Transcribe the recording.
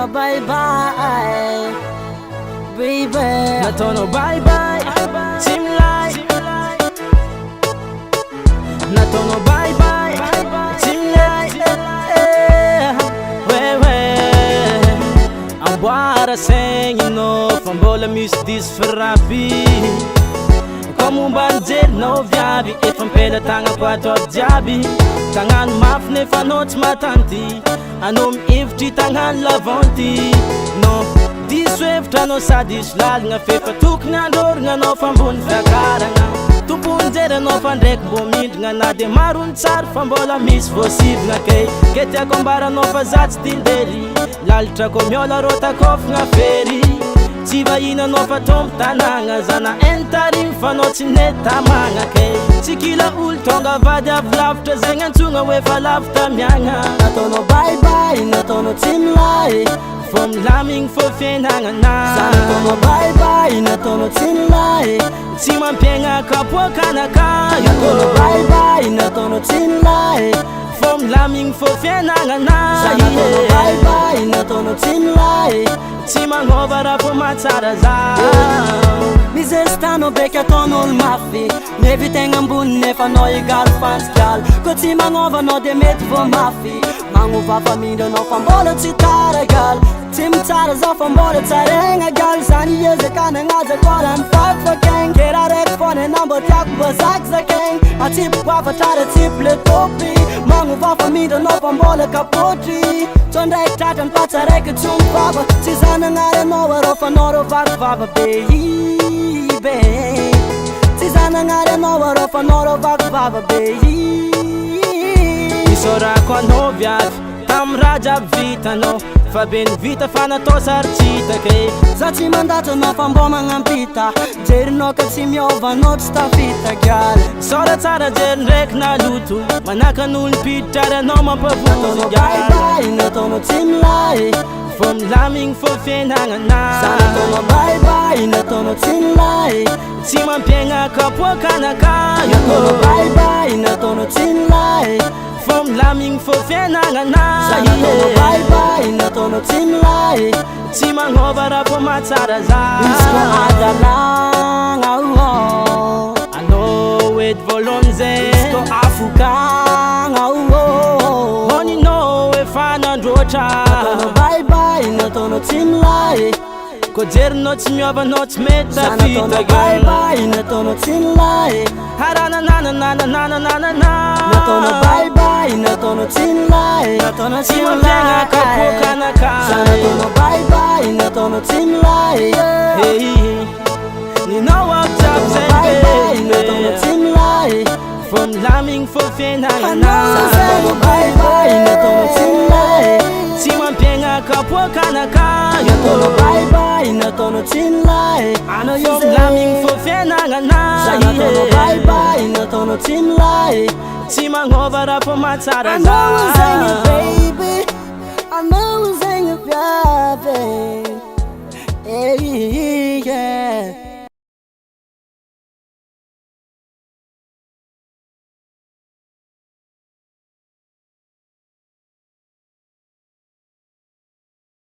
no bye bye, baby. Not no bye bye, team life. Not no bye bye, team life. I'm bara saying you know from bola music this farabi. Como bandido no viabi, e from pela tanga quatro diabi. Tangan maf ne fanot matanti, anom ifti tangan lavanti. No, this wave tano sadis lal nga fefa tuk nga dor nga no fambun fakara nga. Tupun zera no fandrek bomid nga na de marun tsar fambola mis possib nga kay. Ketia kombara no fazat stil deri, laltra komyola rota kof nga feri. Tiva ina no fatom tananga zana entarim fanoti neta manga ke Tikila ul tonga vadia vlafta zengan tunga wefa lafta mianga Natono bye bye, natono team life. From laming for fenanga na Natono bye bye, natono team life. Tima penga kapwa kanaka Natono bye bye, natono team life. From laming for fenanga na Natono bye bye, natono team life. Tima ngovara po matsara za Mizestano beka tonol mafi Nevi tengan bun nefa no igal fans gal Ko tima ngova no de met vo mafi Mangu va familja no fambola citara gal Tim tara za fambola tarenga gal Zani yeze kana ngaza koran fuck for gang Kera rek fone number tak bazak za gang A tip wafa tara tip le topi Mangu va familja no fambola kapotri Tondrek tatan pata rek tum baba Tizana ngare no waro fanoro vak vava baby Tizana ngare no waro fanoro vak vava baby Isora kwa no viad tam raja vita no Fa ben vita fana to sarcita ke Zaci mandato no famboma ngampita Jeri no kapsi miova no sta fita gal Sora tsara jen rek na lutu Manaka nul pitara no ma Natono papuzi bye gal bye, natono team life. From laming for fenanga na Natono bye bye, natono team life. Tima penga kapwa kanaka Natono bye bye, natono team life. From laming for fenanga na Natono bye bye, natono team life. Tima ngovara po matsara za Isko adalang au I know it volonze Isko afukang au Honey know if I not rocha Natono bye bye, natono team life. Ko jer not miova not meta Natono fita bye gal bye, natono team life. Harana na na na na na na na na na Natono bye bye, natono team life. Natono team Tima penga kapwa life. kanaka Natono bye bye, natono team life. Hey, ni know what jobs Natono bye bye, natono and team life. From laming for fenanga Natono bye bye, natono team life. Tima penga kapwa kanaka Natono bye bye, natono team life. I know you're laming for fenanga Natono bye bye, natono team life. Tima ngovara po matsara I know it's ain't baby. I know it's ain't baby. Hey.